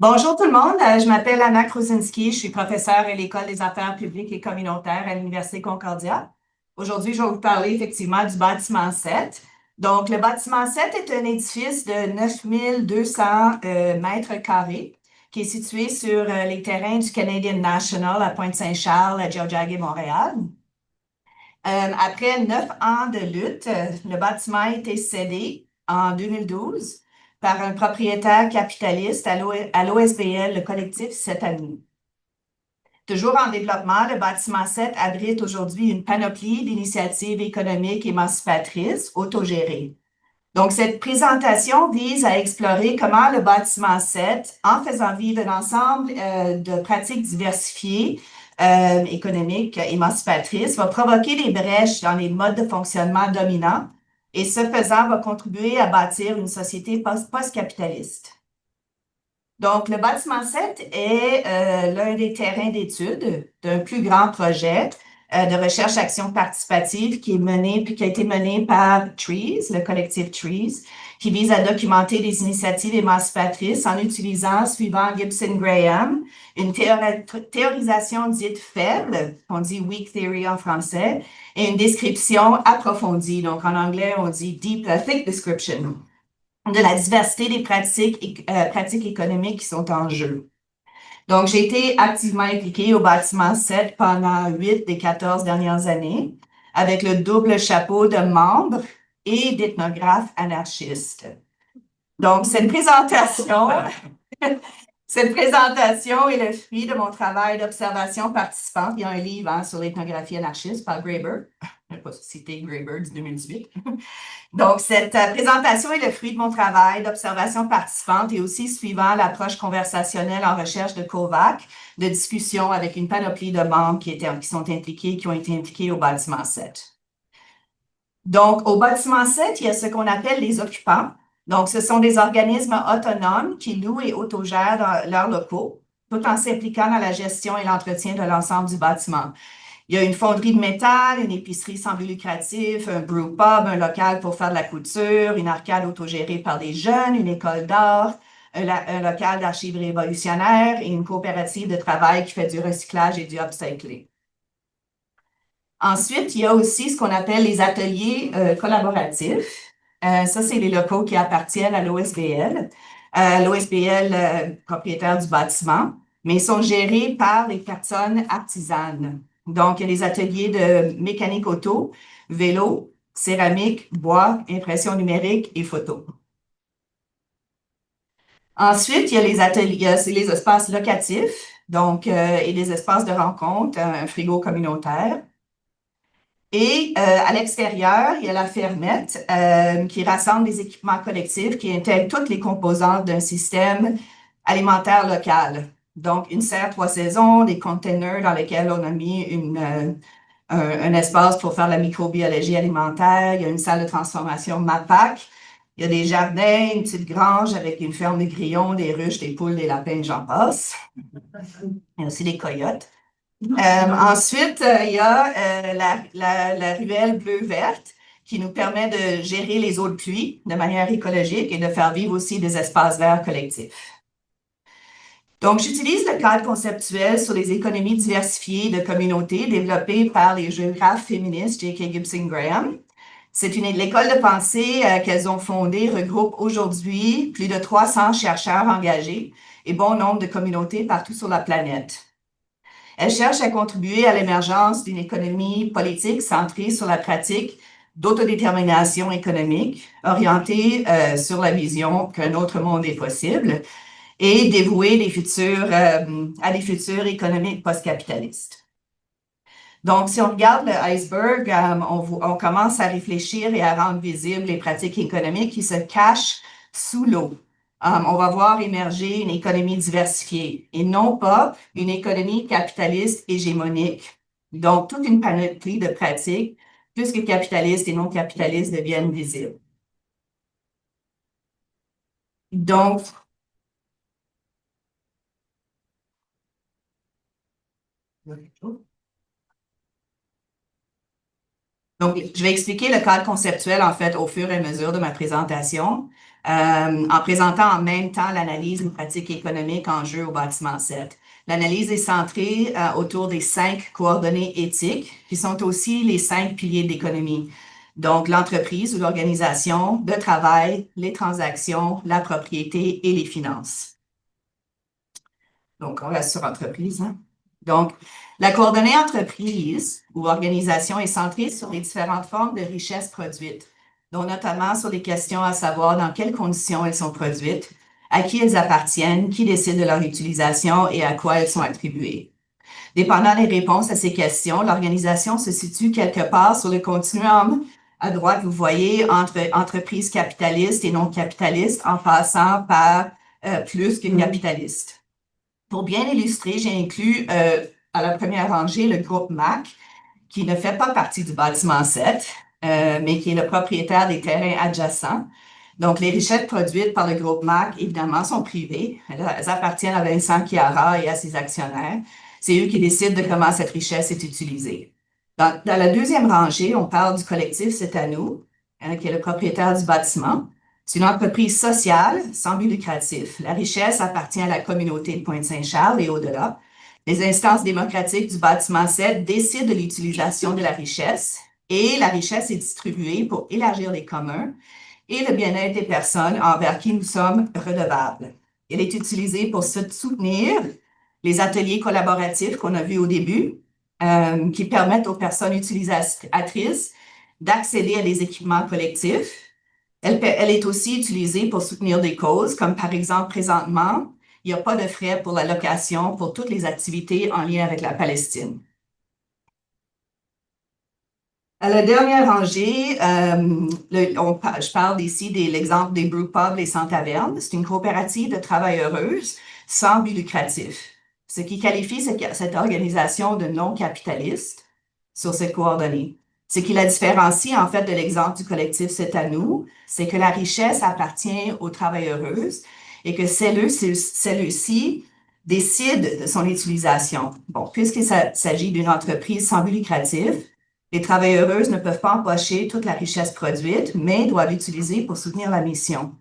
Bonjour tout le monde, je m'appelle Anna Krusinski, je suis professeure à l'École des affaires publiques et communautaires à l'Université Concordia. Aujourd'hui, je vais vous parler effectivement du bâtiment 7. Donc, le bâtiment 7 est un édifice de 9200 mètres carrés qui est situé sur les terrains du Canadian National à Pointe-Saint-Charles, à Tiohtià:ke, Montréal. Après 9 ans de lutte, le bâtiment a été cédé en 2012 par un propriétaire capitaliste à l'OSBL, le collectif 7 Avenue. Toujours en développement, le bâtiment 7 abrite aujourd'hui une panoplie d'initiatives économiques émancipatrices autogérées. Donc, cette présentation vise à explorer comment le bâtiment 7, en faisant vivre un ensemble de pratiques diversifiées, économiques, émancipatrices, va provoquer des brèches dans les modes de fonctionnement dominants et ce faisant va contribuer à bâtir une société post-capitaliste. Donc, le bâtiment 7 est l'un des terrains d'étude d'un plus grand projet de recherche-action participative qui a été mené par TREES, le collectif TREES, qui vise à documenter des initiatives émancipatrices en utilisant, suivant Gibson Graham, une théorisation dite faible, on dit weak theory en français, et une description approfondie. Donc, en anglais, on dit thick description de la diversité des pratiques économiques qui sont en jeu. Donc, j'ai été activement impliquée au bâtiment 7 pendant 8 des 14 dernières années, avec le double chapeau de membre et d'ethnographe anarchiste. Donc, cette présentation est le fruit de mon travail d'observation participante. Il y a un livre sur l'ethnographie anarchiste par Graeber. Je ne vais pas citer Graeber du 2018. Donc, cette présentation est le fruit de mon travail d'observation participante et aussi suivant l'approche conversationnelle en recherche de COVAC, de discussion avec une panoplie de membres qui ont été impliqués au bâtiment 7. Donc, au bâtiment 7, il y a ce qu'on appelle les occupants. Donc, ce sont des organismes autonomes qui louent et autogèrent leurs locaux, tout en s'impliquant dans la gestion et l'entretien de l'ensemble du bâtiment. Il y a une fonderie de métal, une épicerie sans but lucratif, un brew pub, un local pour faire de la couture, une arcade autogérée par des jeunes, une école d'art, un local d'archives révolutionnaires et une coopérative de travail qui fait du recyclage et du upcycling. Ensuite, il y a aussi ce qu'on appelle les ateliers collaboratifs. Ça, c'est les locaux qui appartiennent à l'OSBL. L'OSBL, propriétaire du bâtiment, mais ils sont gérés par les personnes artisanes. Donc, il y a des ateliers de mécanique auto, vélo, céramique, bois, impression numérique et photo. Ensuite, il y a les ateliers, c'est les espaces locatifs, donc, et les espaces de rencontre, un frigo communautaire. Et à l'extérieur, il y a la fermette qui rassemble des équipements collectifs qui intègrent toutes les composantes d'un système alimentaire local. Donc, une serre 3 saisons, des containers dans lesquels on a mis un espace pour faire la microbiologie alimentaire. Il y a une salle de transformation MAPAC. Il y a des jardins, une petite grange avec une ferme de grillons, des ruches, des poules, des lapins, j'en passe. Il y a aussi des coyotes. Ensuite, il y a la ruelle bleue-verte qui nous permet de gérer les eaux de pluie de manière écologique et de faire vivre aussi des espaces verts collectifs. Donc, j'utilise le cadre conceptuel sur les économies diversifiées de communautés développé par les géographes féministes J.K. Gibson Graham. L'école de pensée qu'elles ont fondée regroupe aujourd'hui plus de 300 chercheurs engagés et bon nombre de communautés partout sur la planète. Elle cherche à contribuer à l'émergence d'une économie politique centrée sur la pratique d'autodétermination économique, orientée sur la vision qu'un autre monde est possible et dévouée à des futurs économiques post-capitalistes. Donc, si on regarde le iceberg, on commence à réfléchir et à rendre visibles les pratiques économiques qui se cachent sous l'eau. On va voir émerger une économie diversifiée et non pas une économie capitaliste hégémonique. Donc, toute une panoplie de pratiques, plus que capitalistes et non capitalistes, deviennent visibles. Donc, je vais expliquer le cadre conceptuel, en fait, au fur et à mesure de ma présentation. en présentant en même temps l'analyse et pratique économique en jeu au bâtiment 7. L'analyse est centrée autour des 5 coordonnées éthiques, qui sont aussi les 5 piliers de l'économie. Donc, l'entreprise ou l'organisation, le travail, les transactions, la propriété et les finances. Donc, on reste sur entreprise, hein? Donc, la coordonnée entreprise ou organisation est centrée sur les différentes formes de richesses produites, dont notamment sur les questions à savoir dans quelles conditions elles sont produites, à qui elles appartiennent, qui décide de leur utilisation et à quoi elles sont attribuées. Dépendant des réponses à ces questions, l'organisation se situe quelque part sur le continuum. À droite, vous voyez entre entreprises capitalistes et non capitalistes en passant par plus que capitalistes. Pour bien illustrer, j'ai inclus à la première rangée le groupe MAC, qui ne fait pas partie du bâtiment 7, mais qui est le propriétaire des terrains adjacents. Donc, les richesses produites par le groupe MAC, évidemment, sont privées. Elles appartiennent à Vincent Chiara et à ses actionnaires. C'est eux qui décident de comment cette richesse est utilisée. Dans la deuxième rangée, on parle du collectif C'est à nous, qui est le propriétaire du bâtiment. C'est une entreprise sociale sans but lucratif. La richesse appartient à la communauté de Pointe-Saint-Charles et au-delà. Les instances démocratiques du bâtiment 7 décident de l'utilisation de la richesse et la richesse est distribuée pour élargir les communs et le bien-être des personnes envers qui nous sommes redevables. Elle est utilisée pour soutenir les ateliers collaboratifs qu'on a vus au début, qui permettent aux personnes utilisatrices d'accéder à des équipements collectifs. Elle est aussi utilisée pour soutenir des causes, comme par exemple présentement, il n'y a pas de frais pour la location pour toutes les activités en lien avec la Palestine. À la dernière rangée, je parle ici de l'exemple des brewpubs et sans taverne. C'est une coopérative de travailleuses sans but lucratif, ce qui qualifie cette organisation de non capitaliste sur cette coordonnée. Ce qui la différencie en fait de l'exemple du collectif C'est à nous, c'est que la richesse appartient aux travailleuses et que celles-ci décident de son utilisation. Bon, puisqu'il s'agit d'une entreprise sans but lucratif, les travailleuses ne peuvent pas empocher toute la richesse produite, mais doivent l'utiliser pour soutenir la mission.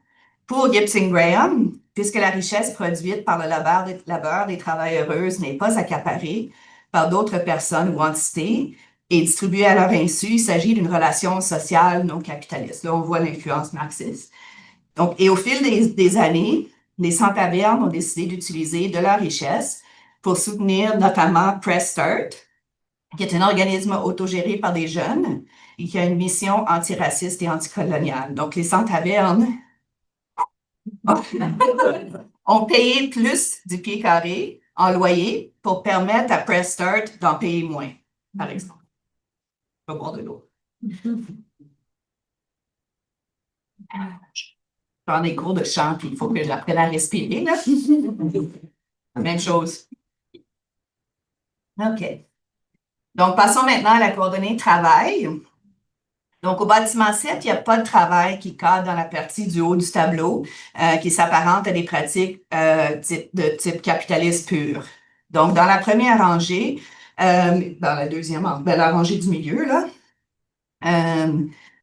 Pour Gibson Graham, puisque la richesse produite par le labeur des travailleuses n'est pas accaparée par d'autres personnes ou entités et distribuée à leur insu, il s'agit d'une relation sociale non capitaliste. Là, on voit l'influence marxiste. Donc, et au fil des années, les sans-tavernes ont décidé d'utiliser de leur richesse pour soutenir notamment Press Start, qui est un organisme autogéré par des jeunes et qui a une mission antiraciste et anticoloniale. Donc, les sans-tavernes ont payé plus du pied carré en loyer pour permettre à Press Start d'en payer moins, par exemple. Je vais boire de l'eau. Je prends des cours de chant, puis il faut que j'apprenne à respirer, là. Même chose. OK. Donc, passons maintenant à la coordonnée travail. Donc, au bâtiment 7, il n'y a pas de travail qui cadre dans la partie du haut du tableau qui s'apparente à des pratiques de type capitaliste pur. Donc, dans la première rangée, dans la deuxième, la rangée du milieu, là,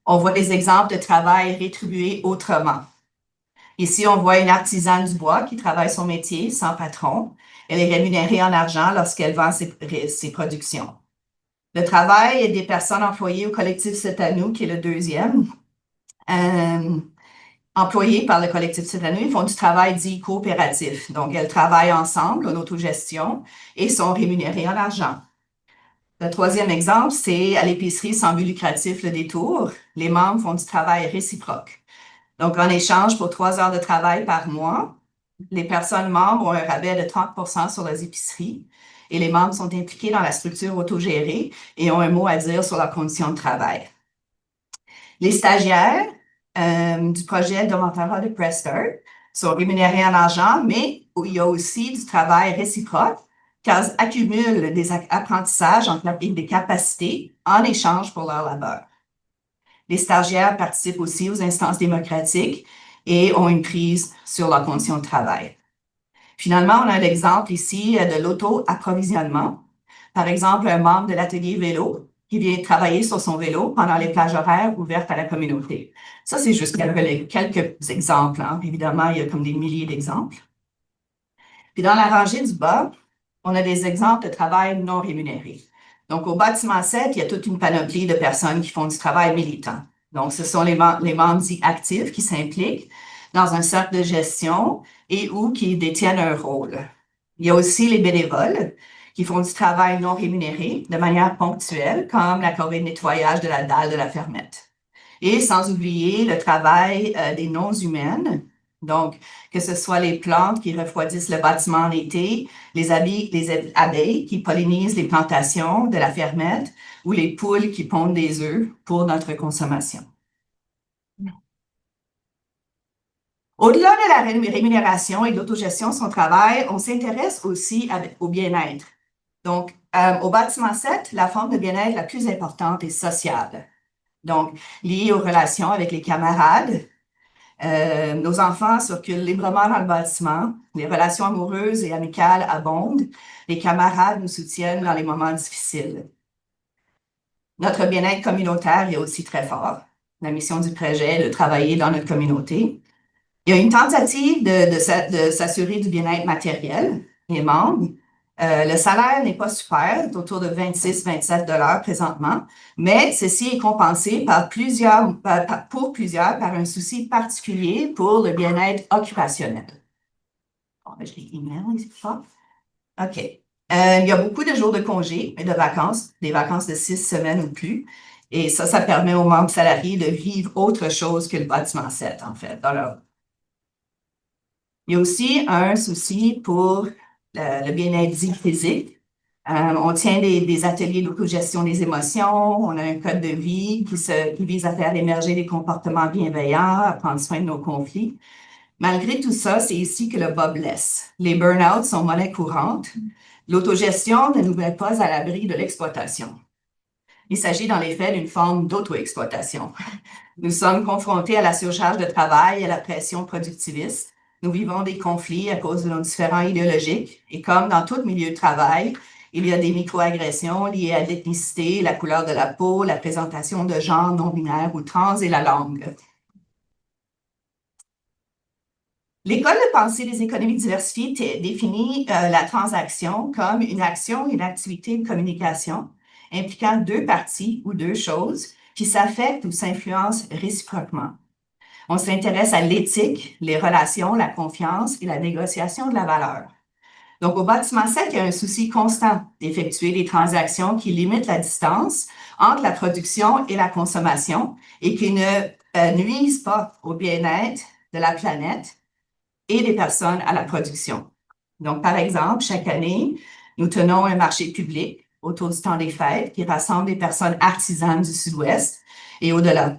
on voit des exemples de travail rétribué autrement. Ici, on voit une artisane du bois qui travaille son métier sans patron. Elle est rémunérée en argent lorsqu'elle vend ses productions. Le travail des personnes employées au collectif C'est à nous, qui est le deuxième. Employées par le collectif C'est à nous, ils font du travail dit coopératif. Donc, elles travaillent ensemble en autogestion et sont rémunérées en argent. Le troisième exemple, c'est à l'épicerie sans but lucratif Le Détour. Les membres font du travail réciproque. Donc, en échange pour 3 heures de travail par mois, les personnes membres ont un rabais de 30% sur leurs épiceries et les membres sont impliqués dans la structure autogérée et ont un mot à dire sur leurs conditions de travail. Les stagiaires du projet de mentorat de Press Start sont rémunérés en argent, mais il y a aussi du travail réciproque car ils accumulent des apprentissages et des capacités en échange pour leur labeur. Les stagiaires participent aussi aux instances démocratiques et ont une prise sur leurs conditions de travail. Finalement, on a l'exemple ici de l'auto-approvisionnement. Par exemple, un membre de l'atelier vélo qui vient travailler sur son vélo pendant les plages horaires ouvertes à la communauté. Ça, c'est juste quelques exemples, hein. Évidemment, il y a comme des milliers d'exemples. Puis dans la rangée du bas, on a des exemples de travail non rémunéré. Donc, au bâtiment 7, il y a toute une panoplie de personnes qui font du travail militant. Donc, ce sont les membres dits actifs qui s'impliquent dans un cercle de gestion et ou qui détiennent un rôle. Il y a aussi les bénévoles qui font du travail non rémunéré de manière ponctuelle, comme la corvée de nettoyage de la dalle de la fermette. Et sans oublier le travail des non-humaines, donc que ce soit les plantes qui refroidissent le bâtiment en été, les abeilles qui pollinisent les plantations de la fermette ou les poules qui pondent des œufs pour notre consommation. Au-delà de la rémunération et de l'autogestion de son travail, on s'intéresse aussi au bien-être. Donc, au bâtiment 7, la forme de bien-être la plus importante est sociale. Donc, liée aux relations avec les camarades. Nos enfants circulent librement dans le bâtiment. Les relations amoureuses et amicales abondent. Les camarades nous soutiennent dans les moments difficiles. Notre bien-être communautaire est aussi très fort. La mission du projet est de travailler dans notre communauté. Il y a une tentative de s'assurer du bien-être matériel des membres. Le salaire n'est pas super, c'est autour de 26-27 $ présentement, mais ceci est compensé pour plusieurs par un souci particulier pour le bien-être occupationnel. Bon, ben, je l'ai email ici, ça. OK. Il y a beaucoup de jours de congés et de vacances, des vacances de 6 semaines ou plus. Et ça permet aux membres salariés de vivre autre chose que le bâtiment 7, en fait, dans leur. Il y a aussi un souci pour le bien-être dit physique. On tient des ateliers d'autogestion des émotions. On a un code de vie qui vise à faire émerger des comportements bienveillants, à prendre soin de nos conflits. Malgré tout ça, c'est ici que le bas blesse. Les burn-out sont monnaie courante. L'autogestion ne nous met pas à l'abri de l'exploitation. Il s'agit dans les faits d'une forme d'auto-exploitation. Nous sommes confrontés à la surcharge de travail et à la pression productiviste. Nous vivons des conflits à cause de nos différents idéologiques et comme dans tout milieu de travail, il y a des microagressions liées à l'ethnicité, la couleur de la peau, la présentation de genre non-binaire ou trans et la langue. L'école de pensée des économies diversifiées définit la transaction comme une action, une activité, une communication impliquant deux parties ou deux choses qui s'affectent ou s'influencent réciproquement. On s'intéresse à l'éthique, les relations, la confiance et la négociation de la valeur. Donc, au bâtiment 7, il y a un souci constant d'effectuer des transactions qui limitent la distance entre la production et la consommation et qui ne nuisent pas au bien-être de la planète et des personnes à la production. Donc, par exemple, chaque année, nous tenons un marché public autour du temps des fêtes qui rassemble des personnes artisanes du Sud-Ouest et au-delà.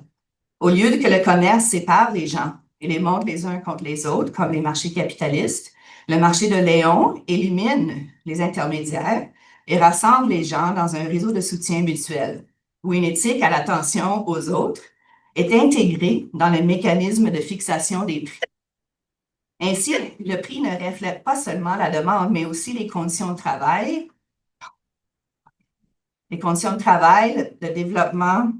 Au lieu que le commerce sépare les gens et les monte les uns contre les autres, comme les marchés capitalistes, le marché de Léon élimine les intermédiaires et rassemble les gens dans un réseau de soutien mutuel, où une éthique à l'attention aux autres est intégrée dans le mécanisme de fixation des prix. Ainsi, le prix ne reflète pas seulement la demande, mais aussi les conditions de travail, le développement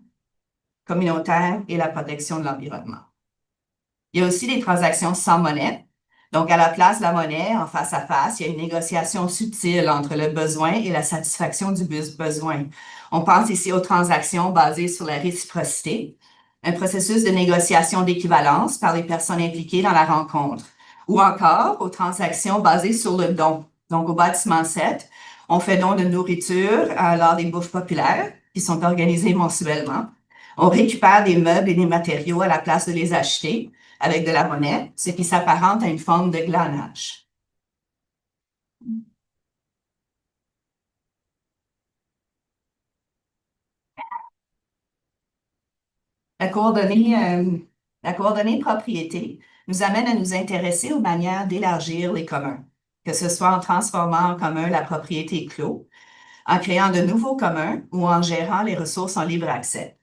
communautaire et la protection de l'environnement. Il y a aussi des transactions sans monnaie. Donc, à la place de la monnaie, en face à face, il y a une négociation subtile entre le besoin et la satisfaction du besoin. On pense ici aux transactions basées sur la réciprocité, un processus de négociation d'équivalence par les personnes impliquées dans la rencontre, ou encore aux transactions basées sur le don. Donc, au bâtiment 7, on fait don de nourriture lors des bouffes populaires qui sont organisées mensuellement. On récupère des meubles et des matériaux à la place de les acheter avec de la monnaie, ce qui s'apparente à une forme de glanage. La coordonnée, euh, la coordonnée propriété nous amène à nous intéresser aux manières d'élargir les communs, que ce soit en transformant en commun la propriété clos, en créant de nouveaux communs ou en gérant les ressources en libre accès.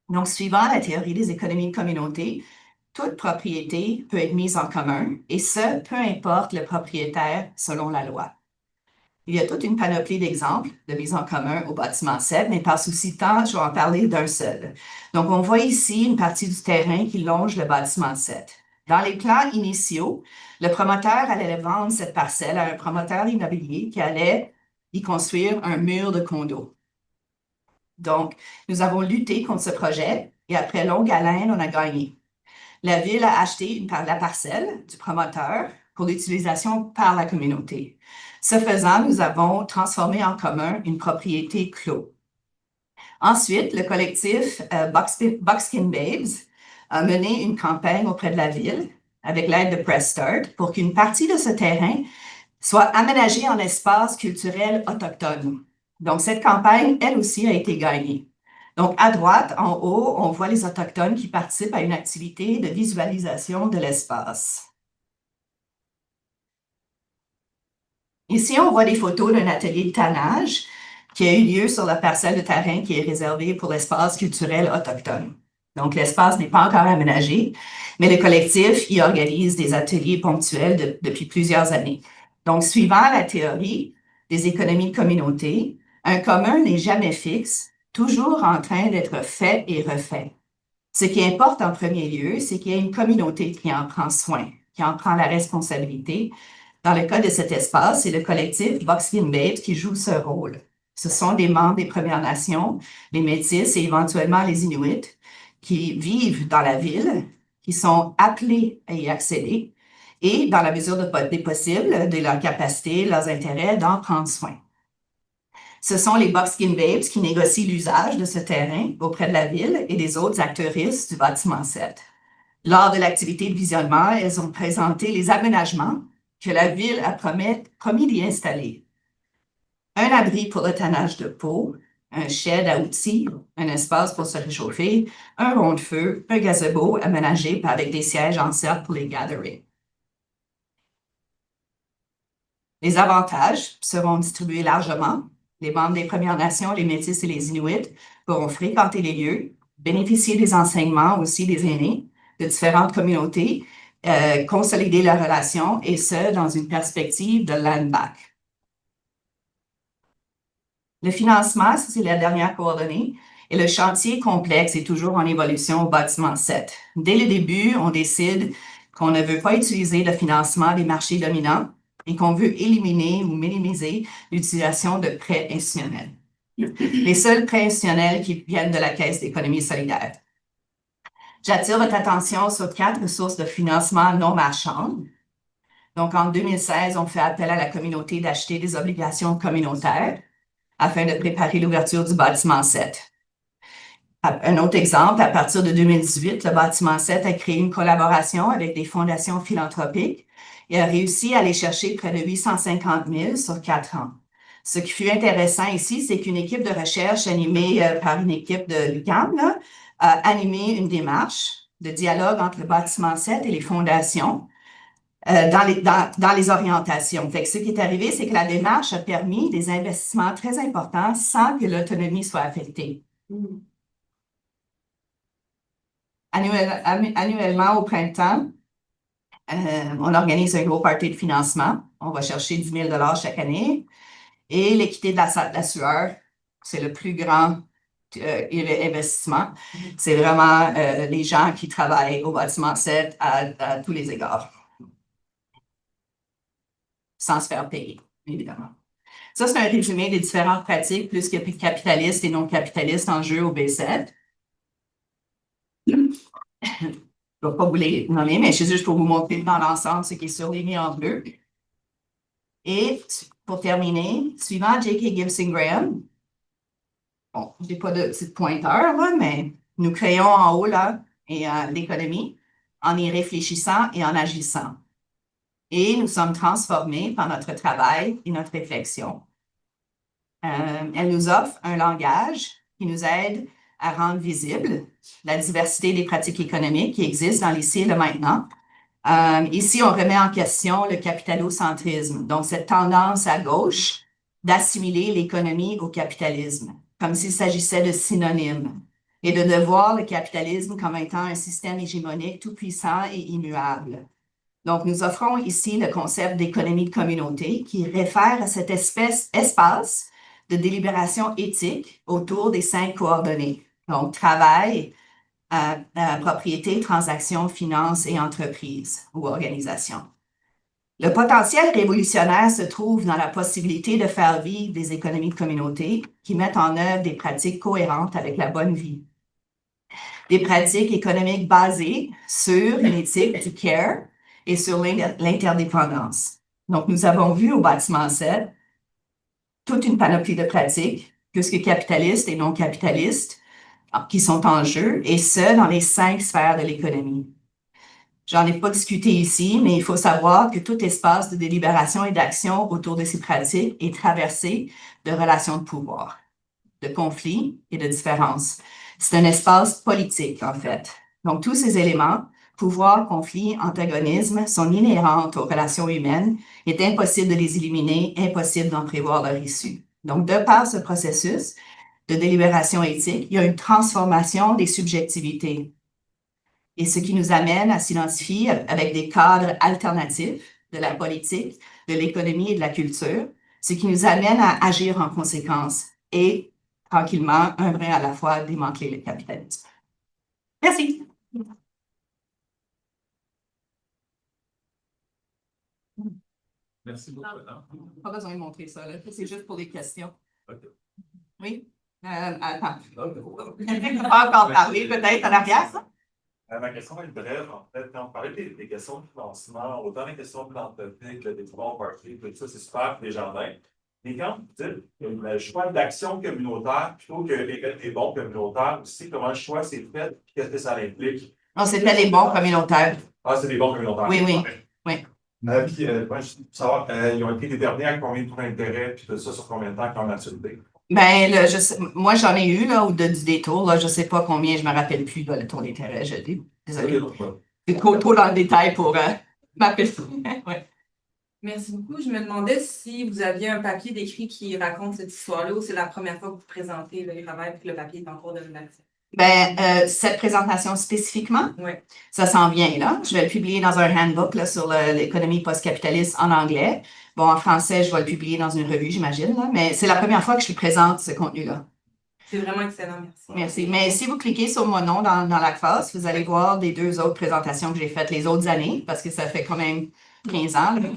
Donc, suivant la théorie des économies de communauté, toute propriété peut être mise en commun, et ce, peu importe le propriétaire selon la loi. Il y a toute une panoplie d'exemples de mise en commun au bâtiment 7, mais par souci de temps, je vais en parler d'un seul. Donc, on voit ici une partie du terrain qui longe le bâtiment 7. Dans les plans initiaux, le promoteur allait vendre cette parcelle à un promoteur immobilier qui allait y construire un mur de condos. Donc, nous avons lutté contre ce projet et après longue haleine, on a gagné. La ville a acheté la parcelle du promoteur pour l'utilisation par la communauté. Ce faisant, nous avons transformé en commun une propriété clos. Ensuite, le collectif Buckskin Babes a mené une campagne auprès de la ville avec l'aide de Press Start pour qu'une partie de ce terrain soit aménagée en espace culturel autochtone. Donc, cette campagne, elle aussi, a été gagnée. Donc, à droite, en haut, on voit les Autochtones qui participent à une activité de visualisation de l'espace. Ici, on voit des photos d'un atelier de tannage qui a eu lieu sur la parcelle de terrain qui est réservée pour l'espace culturel autochtone. Donc, l'espace n'est pas encore aménagé, mais le collectif y organise des ateliers ponctuels depuis plusieurs années. Donc, suivant la théorie des économies de communauté, un commun n'est jamais fixe, toujours en train d'être fait et refait. Ce qui importe en premier lieu, c'est qu'il y ait une communauté qui en prend soin, qui en prend la responsabilité. Dans le cas de cet espace, c'est le collectif Buckskin Babes qui joue ce rôle. Ce sont des membres des Premières Nations, les Métis et éventuellement les Inuits qui vivent dans la ville, qui sont appelés à y accéder et, dans la mesure des possibles, de leur capacité, leurs intérêts, d'en prendre soin. Ce sont les Buckskin Babes qui négocient l'usage de ce terrain auprès de la ville et des autres actrices du bâtiment 7. Lors de l'activité de visionnement, elles ont présenté les aménagements que la ville a promis d'y installer. Un abri pour le tannage de peau, un shed à outils, un espace pour se réchauffer, un rond de feu, un gazebo aménagé avec des sièges en cercle pour les gatherings. Les avantages seront distribués largement. Les membres des Premières Nations, les Métis et les Inuits pourront fréquenter les lieux, bénéficier des enseignements aussi des aînés de différentes communautés, consolider leurs relations et ce, dans une perspective de land back. Le financement, c'est la dernière coordonnée, et le chantier complexe est toujours en évolution au bâtiment 7. Dès le début, on décide qu'on ne veut pas utiliser le financement des marchés dominants et qu'on veut éliminer ou minimiser l'utilisation de prêts institutionnels. Les seuls prêts institutionnels qui viennent de la Caisse d'économie solidaire. J'attire votre attention sur 4 sources de financement non marchandes. Donc, en 2016, on fait appel à la communauté d'acheter des obligations communautaires afin de préparer l'ouverture du bâtiment 7. Un autre exemple, à partir de 2018, le bâtiment 7 a créé une collaboration avec des fondations philanthropiques et a réussi à aller chercher près de 850 000 sur 4 ans. Ce qui fut intéressant ici, c'est qu'une équipe de recherche animée par une équipe de l'UQAM a animé une démarche de dialogue entre le bâtiment 7 et les fondations dans les orientations. Fait que ce qui est arrivé, c'est que la démarche a permis des investissements très importants sans que l'autonomie soit affectée. Annuellement, au printemps, on organise un gros party de financement. On va chercher 10 000 chaque année. Et l'équité de la sueur, c'est le plus grand investissement. C'est vraiment les gens qui travaillent au bâtiment 7 à tous les égards. Sans se faire payer, évidemment. Ça, c'est un résumé des différentes pratiques plus que capitalistes et non capitalistes en jeu au B7. Je ne vais pas vous les nommer, mais c'est juste pour vous montrer dans l'ensemble ce qui est surligné en bleu. Et pour terminer, suivant J.K. Gibson Graham, bon, je n'ai pas de petit pointeur, là, mais nous créons en haut là, l'économie en y réfléchissant et en agissant. Et nous sommes transformés par notre travail et notre réflexion. Elle nous offre un langage qui nous aide à rendre visible la diversité des pratiques économiques qui existent dans l'ici et le maintenant. Ici, on remet en question le capitalocentrisme, donc cette tendance à gauche d'assimiler l'économie au capitalisme, comme s'il s'agissait de synonymes, et de voir le capitalisme comme étant un système hégémonique tout puissant et immuable. Donc, nous offrons ici le concept d'économie de communauté qui réfère à cet espace de délibération éthique autour des 5 coordonnées. Donc, travail, propriété, transaction, finance et entreprise ou organisation. Le potentiel révolutionnaire se trouve dans la possibilité de faire vivre des économies de communauté qui mettent en œuvre des pratiques cohérentes avec la bonne vie. Des pratiques économiques basées sur une éthique du care et sur l'interdépendance. Donc, nous avons vu au bâtiment 7 toute une panoplie de pratiques, plus que capitalistes et non capitalistes, qui sont en jeu, et ce, dans les 5 sphères de l'économie. J'en ai pas discuté ici, mais il faut savoir que tout espace de délibération et d'action autour de ces pratiques est traversé de relations de pouvoir, de conflits et de différences. C'est un espace politique, en fait. Donc, tous ces éléments, pouvoir, conflit, antagonisme, sont inhérents aux relations humaines. Il est impossible de les éliminer, impossible d'en prévoir leur issue. Donc, de par ce processus de délibération éthique, il y a une transformation des subjectivités. Et ce qui nous amène à s'identifier avec des cadres alternatifs de la politique, de l'économie et de la culture, ce qui nous amène à agir en conséquence et tranquillement, un brin à la fois, démanteler le capitalisme. Merci. Merci beaucoup, Anna. Pas besoin de montrer ça, là. C'est juste pour les questions. OK. Oui? Attends. Quelqu'un n'a pas encore parlé, peut-être, en arrière, ça? Ma question va être brève. En fait, quand on parlait des questions de financement, autant les questions philanthropiques, des pouvoirs partis, tout ça, c'est super pour les jardins. Et quand vous dites que le choix d'action communautaire plutôt que les bons communautaires aussi, comment le choix s'est fait, qu'est-ce que ça implique? Non, c'était les bons communautaires. Ah, c'est des bons communautaires. Oui, oui. Oui. Puis, moi, je veux savoir, ils ont été déterminés à combien de taux d'intérêt, puis tout ça, sur combien de temps, quand maturité? Ben, moi, j'en ai eu, là, du détour, là, je sais pas combien, je me rappelle plus, là, le taux d'intérêt, désolé. C'est trop dans le détail pour m'appeler. Ouais. Merci beaucoup. Je me demandais si vous aviez un papier d'écrit qui raconte cette histoire-là ou c'est la première fois que vous présentez le travail et que le papier est en cours de rédaction. Ben, cette présentation spécifiquement, Oui. ça s'en vient, là. Je vais le publier dans un handbook, là, sur l'économie post-capitaliste en anglais. Bon, en français, je vais le publier dans une revue, j'imagine, là, mais c'est la première fois que je lui présente ce contenu-là. C'est vraiment excellent, merci. Merci. Mais si vous cliquez sur mon nom dans l'ACFAS, vous allez voir les 2 autres présentations que j'ai faites les autres années, parce que ça fait quand même 15 ans là,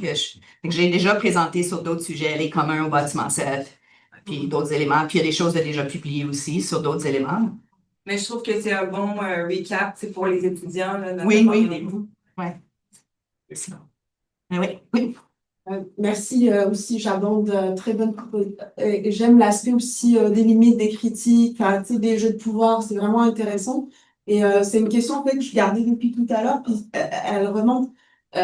que j'ai déjà présenté sur d'autres sujets, les communs au bâtiment 7, puis d'autres éléments. Puis il y a des choses déjà publiées aussi sur d'autres éléments. Mais je trouve que c'est un bon recap pour les étudiants. Là, Oui. Ouais. Oui, oui. Merci aussi, j'abonde très bonne j'aime l'aspect aussi des limites, des critiques, des jeux de pouvoir, c'est vraiment intéressant. Et c'est une question en fait, que je gardais depuis tout à l'heure, puis elle remonte.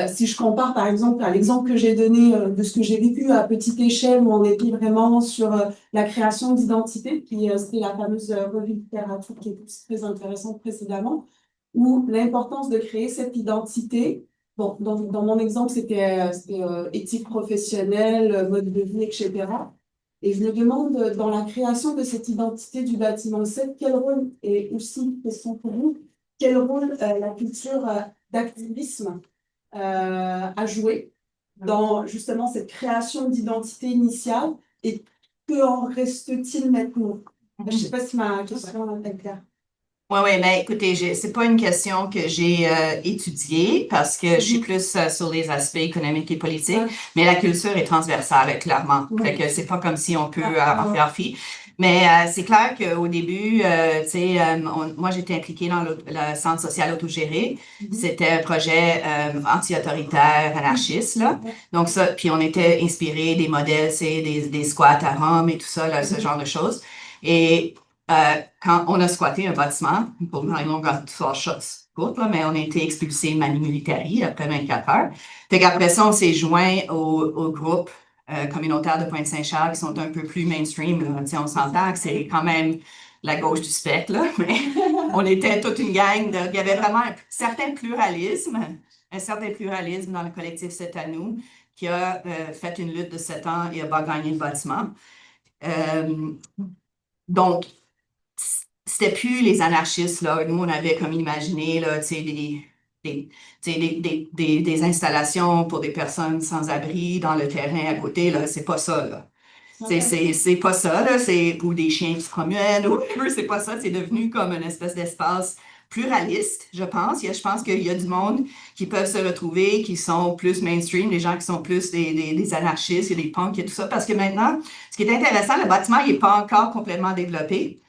Si je compare par exemple à l'exemple que j'ai donné de ce que j'ai vécu à petite échelle, où on était vraiment sur la création d'identité, puis c'était la fameuse revue de littérature qui était aussi très intéressante précédemment, où l'importance de créer cette identité. Bon, dans mon exemple, c'était éthique professionnelle, mode de vie, etc. Et je me demande, dans la création de cette identité du bâtiment 7, quel rôle, et aussi, question pour vous, quel rôle la culture d'activisme a joué dans justement cette création d'identité initiale et que en reste-t-il maintenant? Je ne sais pas si ma question est claire. Oui, mais écoutez, c'est pas une question que j'ai étudiée parce que je suis plus sur les aspects économiques et politiques, mais la culture est transversale, clairement. Fait que c'est pas comme si on peut en faire fi. Mais c'est clair qu'au début, tu sais, moi j'étais impliquée dans le centre social autogéré. C'était un projet anti-autoritaire, anarchiste, là. Donc ça, puis on était inspiré des modèles, c'est des squats à Rome et tout ça, là, ce genre de choses. Et quand on a squatté un bâtiment, pour une longue histoire courte, mais on a été expulsé manu militari après 24 heures. Fait qu'après ça, on s'est joint au groupe communautaire de Pointe-Saint-Charles qui sont un peu plus mainstream. Là. On s'entend que c'est quand même la gauche du spectre, là, mais on était toute une gang. Il y avait vraiment un certain pluralisme dans le collectif C'est à nous qui a fait une lutte de 7 ans et a gagné le bâtiment. Donc, c'était plus les anarchistes, là. Nous, on avait comme imaginé, là, tu sais, tu sais, des installations pour des personnes sans abri dans le terrain à côté, là, c'est pas ça, là. C'est pas ça, là, ou des chiens qui se promènent, ou c'est pas ça, c'est devenu comme une espèce d'espace pluraliste, je pense. Je pense qu'il y a du monde qui peuvent se retrouver, qui sont plus mainstream, des gens qui sont plus des anarchistes, il y a des punks et tout ça, parce que maintenant, ce qui est intéressant, le bâtiment, il n'est pas encore complètement développé.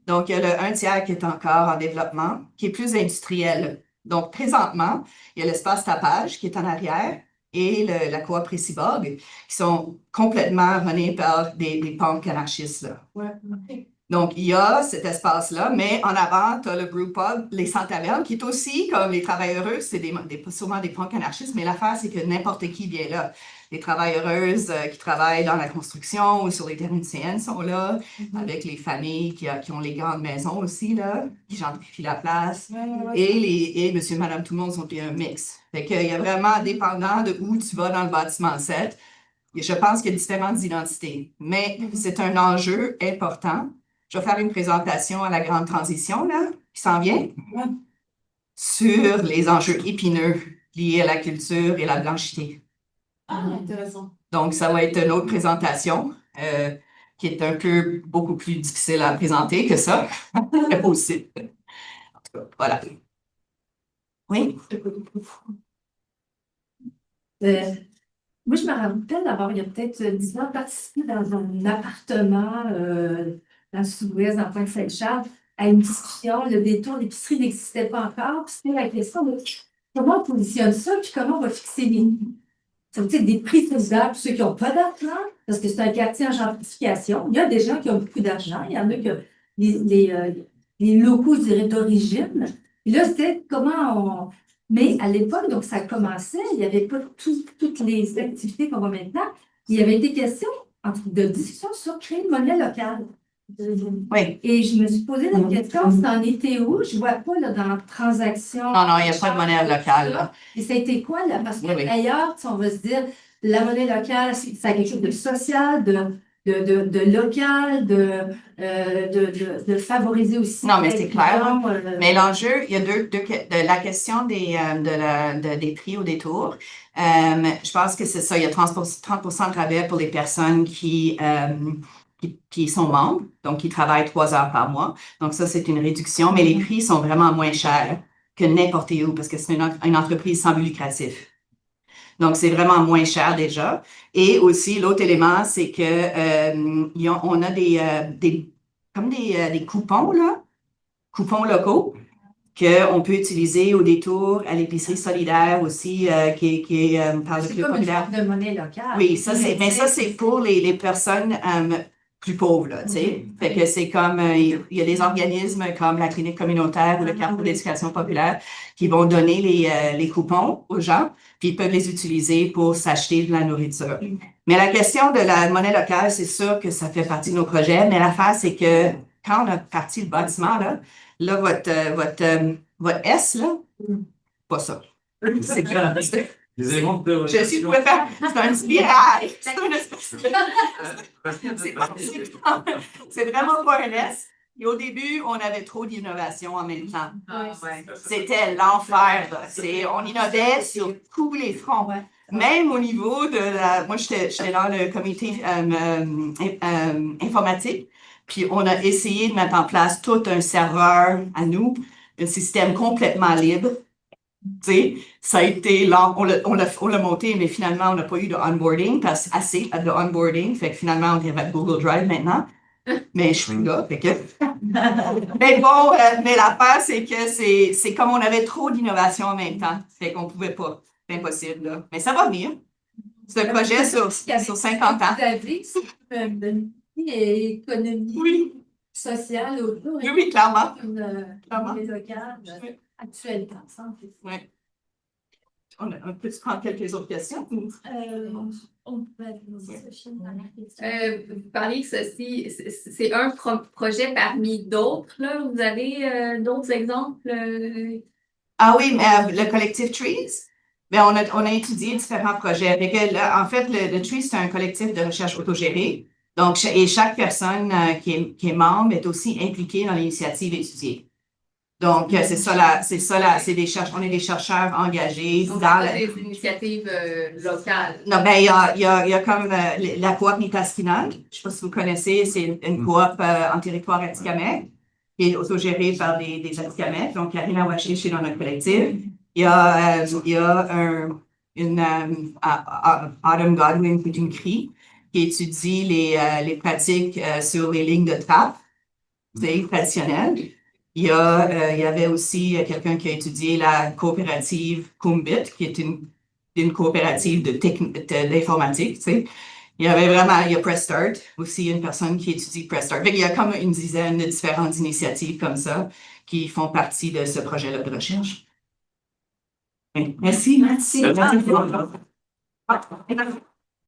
Donc, il y a le 1 tiers qui est encore en développement, qui est plus industriel. Donc, présentement, il y a l'espace tapage qui est en arrière et la coop Préciborg qui sont complètement menés par des punks anarchistes, là. Ouais. Donc, il y a cet espace-là, mais en avant, tu as le brewpub, les Sans-Tavernes, qui est aussi comme les travailleuses, c'est souvent des punks anarchistes, mais l'affaire, c'est que n'importe qui vient là. Les travailleuses qui travaillent dans la construction ou sur les terrains de CN sont là, avec les familles qui ont les grandes maisons aussi, là, qui gentrifient la place. Et monsieur et madame tout le monde sont un mix. Fait qu'il y a vraiment, dépendant de où tu vas dans le bâtiment 7, je pense qu'il y a différentes identités. Mais c'est un enjeu important. Je vais faire une présentation à la grande transition, là, qui s'en vient, sur les enjeux épineux liés à la culture et la blanchité. Ah, intéressant. Donc, ça va être une autre présentation qui est beaucoup plus difficile à présenter que ça, mais possible. En tout cas, voilà. Oui? Moi, je me rappelle d'avoir, il y a peut-être 10 ans, participé dans un appartement dans le sud-ouest, dans Pointe-Saint-Charles, à une discussion. Le détour d'épicerie n'existait pas encore. Puis c'était la question de comment on positionne ça, puis comment on va fixer ça veut dire des prix solidaires pour ceux qui n'ont pas d'argent, parce que c'est un quartier en gentrification. Il y a des gens qui ont beaucoup d'argent, il y en a qui ont les locaux, je dirais, d'origine. Et là, c'était comment on. Mais à l'époque, donc ça commençait, il n'y avait pas toutes les activités qu'on voit maintenant. Il y avait des questions de discussion sur créer une monnaie locale. Oui. Et je me suis posé la question, c'en était où? Je ne vois pas là, dans transaction. Non, il n'y a pas de monnaie locale, là. Et ça a été quoi, là? Parce Oui. qu'ailleurs, on va se dire, la monnaie locale, c'est quelque chose de social, de local, de favoriser aussi. Non, mais c'est clair. Mais là, l'enjeu, il y a de la question des prix au détour. Je pense que c'est ça, il y a 30% de rabais pour les personnes qui sont membres, donc qui travaillent 3 heures par mois. Donc ça, c'est une réduction, mais les prix sont vraiment moins chers que n'importe où parce que c'est une entreprise sans but lucratif. Donc, c'est vraiment moins cher déjà. Et aussi, l'autre élément, c'est que on a des coupons, là, coupons locaux, qu'on peut utiliser au détour à l'épicerie solidaire aussi, qui est par le c'est Club comme une populaire. forme de monnaie locale. Oui, mais ça, c'est pour les personnes plus pauvres, là, tu sais. Fait que c'est comme, il y a des organismes comme la clinique communautaire ou le Carrefour d'éducation populaire qui vont donner les coupons aux gens, puis ils peuvent les utiliser pour s'acheter de la nourriture. Mais la question de la monnaie locale, c'est sûr que ça fait partie de nos projets, mais l'affaire, c'est que quand on a parti le bâtiment, là, votre S, là, pas ça. C'est grave. Les éléments de Je suis pouvais faire. C'est un spirale. C'est une espèce c'est vraiment pas un S. Et au début, on avait trop d'innovation en même temps. C'était l'enfer, là. On innovait sur tous les fronts. Même au niveau de la. Moi, j'étais dans le comité informatique. Puis, on a essayé de mettre en place tout un serveur à nous, un système complètement libre. Tu sais, ça a été long, on l'a monté, mais finalement, on n'a pas eu de onboarding, assez de onboarding, fait que finalement, on est avec Google Drive maintenant. Mais je suis là, fait que. Mais bon, mais l'affaire, c'est que c'est comme on avait trop d'innovation en même temps, fait qu'on pouvait pas. C'est impossible, là. Mais ça va venir. C'est un projet sur 50 ans. Vous avez une économie sociale autour. Oui, clairement. Clairement. Les locales, actuellement, ensemble. Oui. On peut prendre quelques autres questions? On peut vous parlez que ceci, c'est un projet parmi d'autres, là. Vous avez d'autres exemples? Ah oui, mais le collectif Trees, ben on a étudié différents projets. En fait, le Trees, c'est un collectif de recherche autogéré. Donc, et chaque personne qui est membre est aussi impliquée dans l'initiative étudiée. Donc, c'est on est des chercheurs engagés Donc, dans c'est pas des initiatives locales. Non, ben, il y a comme la coop Nitaskinan. Je sais pas si vous connaissez, c'est une coop en territoire Atikamekw, qui est autogérée par des Atikamekw. Donc, Karina Wachish est dans notre collectif. Il y a Autumn Godwin, qui est une CRI, qui étudie les pratiques sur les lignes de trappe, traditionnelles. Il y avait aussi quelqu'un qui a étudié la coopérative Kumbit, qui est une coopérative d'informatique, tu sais. Il y a Press Start, aussi une personne qui étudie Press Start. Il y a comme une dizaine de différentes initiatives comme ça qui font partie de ce projet-là de recherche. Merci. Merci. Merci.